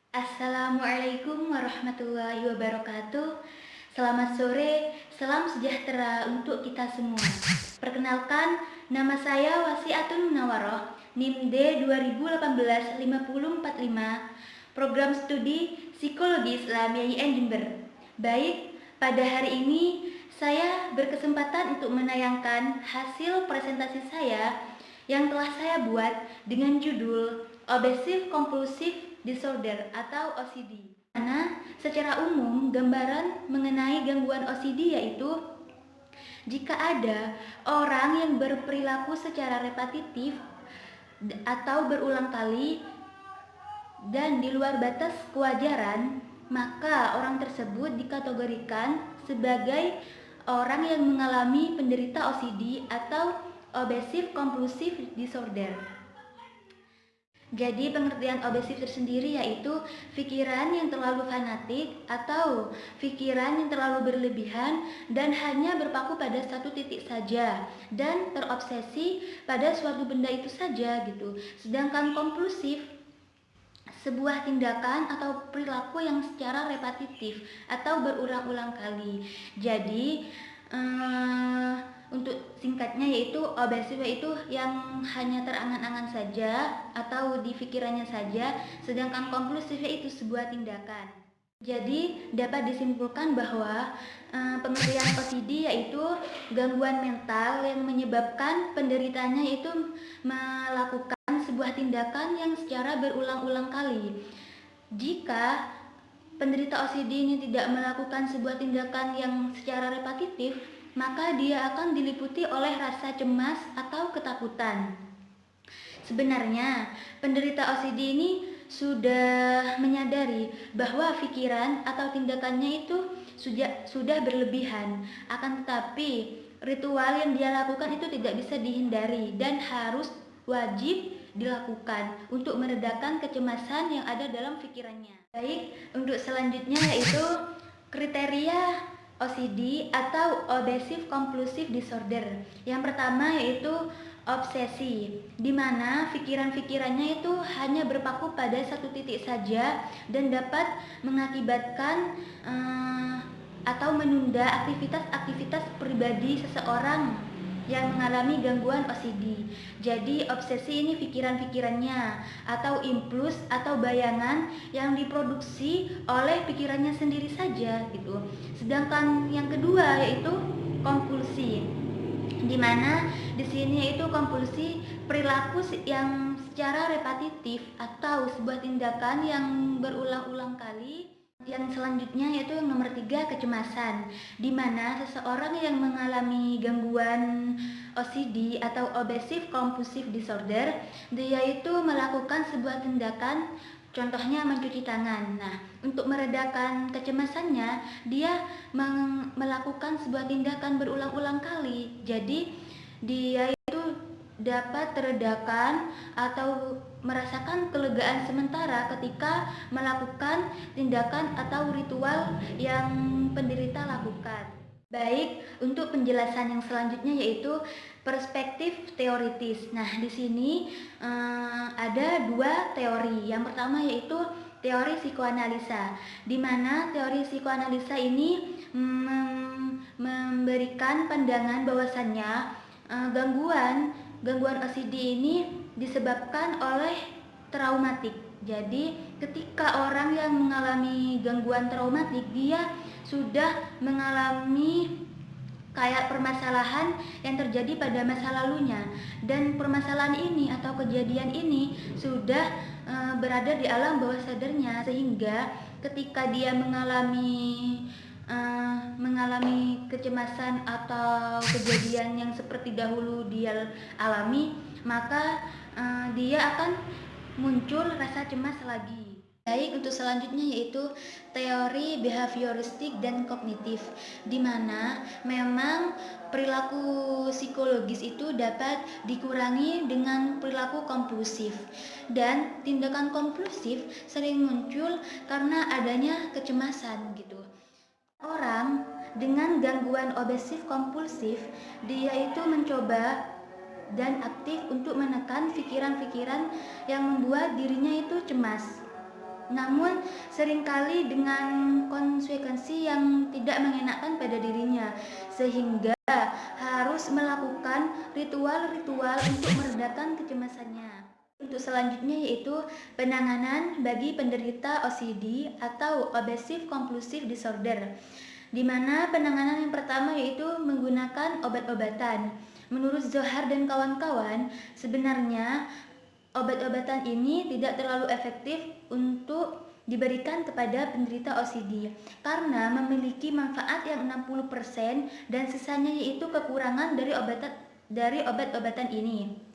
Assalamualaikum warahmatullahi wabarakatuh. Selamat sore, salam sejahtera untuk kita semua. Perkenalkan, nama saya Wasiatun Munawaroh, NIM D 2018-5045, Program Studi Psikologi Islam YIN Jember. Baik, pada hari ini saya berkesempatan untuk menayangkan hasil presentasi saya yang telah saya buat dengan judul Obsessive Compulsive Disorder atau OCD. Karena secara umum gambaran mengenai gangguan OCD yaitu jika ada orang yang berperilaku secara repetitif atau berulang kali dan di luar batas kewajaran, maka orang tersebut dikategorikan sebagai orang yang mengalami penderita OCD atau Obsessive Compulsive Disorder. Jadi pengertian obsesif tersendiri yaitu pikiran yang terlalu fanatik atau pikiran yang terlalu berlebihan dan hanya berpaku pada satu titik saja dan terobsesi pada suatu benda itu saja gitu. Sedangkan kompulsif sebuah tindakan atau perilaku yang secara repetitif atau berulang-ulang kali. Jadi untuk singkatnya yaitu obsesif itu yang hanya terangan-angan saja atau di pikirannya saja, sedangkan kompulsifnya itu sebuah tindakan. Jadi dapat disimpulkan bahwa pengertian OCD yaitu gangguan mental yang menyebabkan penderitanya itu melakukan sebuah tindakan yang secara berulang-ulang kali. Jika penderita OCD ini tidak melakukan sebuah tindakan yang secara repetitif, maka dia akan diliputi oleh rasa cemas atau ketakutan. Sebenarnya, penderita OCD ini sudah menyadari bahwa pikiran atau tindakannya itu sudah berlebihan. Akan tetapi, ritual yang dia lakukan itu tidak bisa dihindari dan harus wajib dilakukan untuk meredakan kecemasan yang ada dalam pikirannya. Baik, untuk selanjutnya yaitu kriteria OCD atau Obsessive Compulsive Disorder. Yang pertama yaitu obsesi, di mana pikiran-pikirannya itu hanya berpaku pada satu titik saja dan dapat mengakibatkan atau menunda aktivitas-aktivitas pribadi seseorang yang mengalami gangguan OCD. Jadi obsesi ini pikiran-pikirannya atau impuls atau bayangan yang diproduksi oleh pikirannya sendiri saja gitu. Sedangkan yang kedua yaitu kompulsi, di mana di sini itu kompulsi perilaku yang secara repetitif atau sebuah tindakan yang berulang-ulang kali. Yang selanjutnya yaitu yang nomor 3, kecemasan, di mana seseorang yang mengalami gangguan OCD atau Obsessive Compulsive Disorder, dia itu melakukan sebuah tindakan, contohnya mencuci tangan. Nah, untuk meredakan kecemasannya, dia melakukan sebuah tindakan berulang-ulang kali. Jadi, dia itu dapat teredakan atau merasakan kelegaan sementara ketika melakukan tindakan atau ritual yang penderita lakukan. Baik, untuk penjelasan yang selanjutnya yaitu perspektif teoritis. Nah, di sini ada dua teori. Yang pertama yaitu teori psikoanalisa, di mana teori psikoanalisa ini memberikan pandangan bahwasannya gangguan OCD ini disebabkan oleh traumatik. Jadi ketika orang yang mengalami gangguan traumatik, dia sudah mengalami kayak permasalahan yang terjadi pada masa lalunya, dan permasalahan ini atau kejadian ini sudah berada di alam bawah sadarnya, sehingga ketika dia mengalami kecemasan atau kejadian yang seperti dahulu dia alami, maka dia akan muncul rasa cemas lagi. Baik, untuk selanjutnya yaitu teori behavioristik dan kognitif, di mana memang perilaku psikologis itu dapat dikurangi dengan perilaku kompulsif, dan tindakan kompulsif sering muncul karena adanya kecemasan gitu. Orang dengan gangguan obsesif kompulsif, dia itu mencoba dan aktif untuk menekan pikiran-pikiran yang membuat dirinya itu cemas. namun seringkali dengan konsekuensi yang tidak mengenakan pada dirinya, sehingga harus melakukan ritual-ritual untuk meredakan kecemasannya. Untuk selanjutnya yaitu penanganan bagi penderita OCD atau Obsessive Compulsive Disorder, di mana penanganan yang pertama yaitu menggunakan obat-obatan. Menurut Zohar dan kawan-kawan, sebenarnya obat-obatan ini tidak terlalu efektif untuk diberikan kepada penderita OCD karena memiliki manfaat yang 60% dan sisanya yaitu kekurangan dari obat-obatan ini.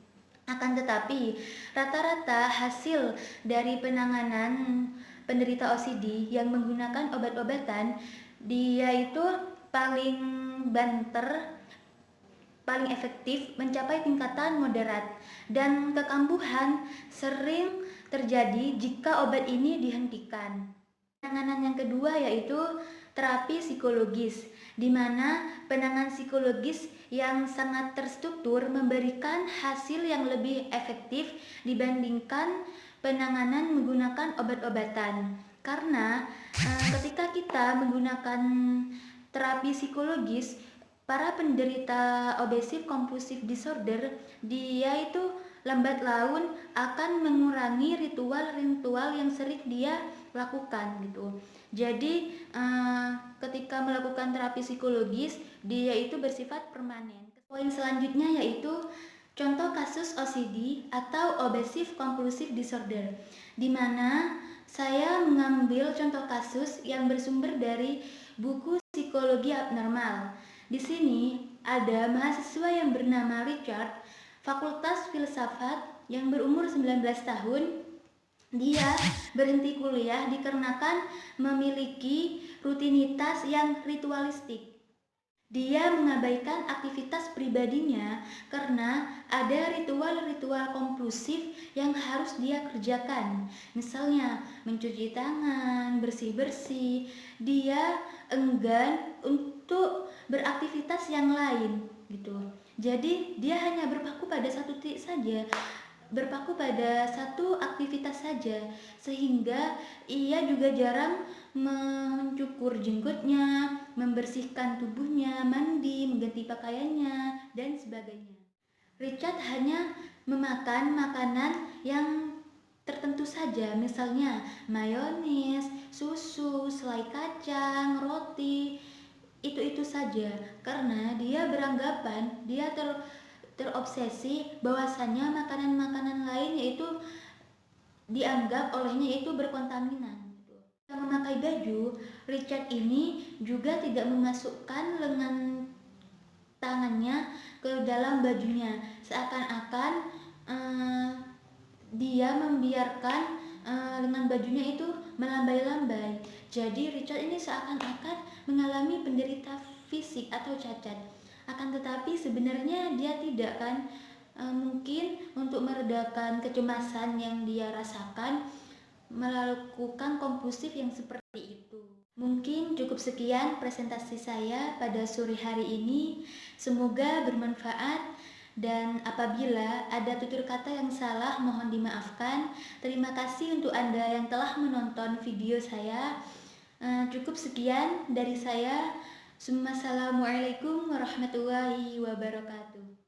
Akan tetapi, rata-rata hasil dari penanganan penderita OCD yang menggunakan obat-obatan, dia itu paling banter, paling efektif mencapai tingkatan moderat, dan kekambuhan sering terjadi jika obat ini dihentikan. Penanganan yang kedua yaitu terapi psikologis, di mana penanganan psikologis yang sangat terstruktur memberikan hasil yang lebih efektif dibandingkan penanganan menggunakan obat-obatan. Karena ketika kita menggunakan terapi psikologis, para penderita obsessive compulsive disorder, dia itu lambat laun akan mengurangi ritual-ritual yang sering dia lakukan gitu. Jadi ketika melakukan terapi psikologis, dia itu bersifat permanen. Poin selanjutnya yaitu contoh kasus OCD atau Obsessive Compulsive Disorder, di mana saya mengambil contoh kasus yang bersumber dari buku Psikologi Abnormal. Di sini ada mahasiswa yang bernama Richard, Fakultas Filsafat, yang berumur 19 tahun. Dia berhenti kuliah dikarenakan memiliki rutinitas yang ritualistik. Dia mengabaikan aktivitas pribadinya karena ada ritual-ritual kompulsif yang harus dia kerjakan. Misalnya mencuci tangan, bersih-bersih. Dia enggan untuk beraktivitas yang lain gitu. Jadi dia hanya berpaku pada satu titik saja, berpaku pada satu aktivitas saja, sehingga ia juga jarang mencukur jenggotnya, membersihkan tubuhnya, mandi, mengganti pakaiannya, dan sebagainya. Richard hanya memakan makanan yang tertentu saja, misalnya mayones, susu, selai kacang, roti, itu saja, karena dia beranggapan, dia terobsesi bahwasannya makanan-makanan lain yaitu dianggap olehnya itu berkontaminan. Memakai baju, Richard ini juga tidak memasukkan lengan tangannya ke dalam bajunya, seakan-akan dia membiarkan lengan bajunya itu melambai-lambai. Jadi Richard ini seakan-akan mengalami penderita fisik atau cacat. Akan tetapi sebenarnya dia tidak kan. Mungkin untuk meredakan kecemasan yang dia rasakan, melakukan kompulsif yang seperti itu. Mungkin cukup sekian presentasi saya pada sore hari ini. Semoga bermanfaat, dan apabila ada tutur kata yang salah mohon dimaafkan. Terima kasih untuk Anda yang telah menonton video saya. Cukup sekian dari saya. Assalamualaikum warahmatullahi wabarakatuh.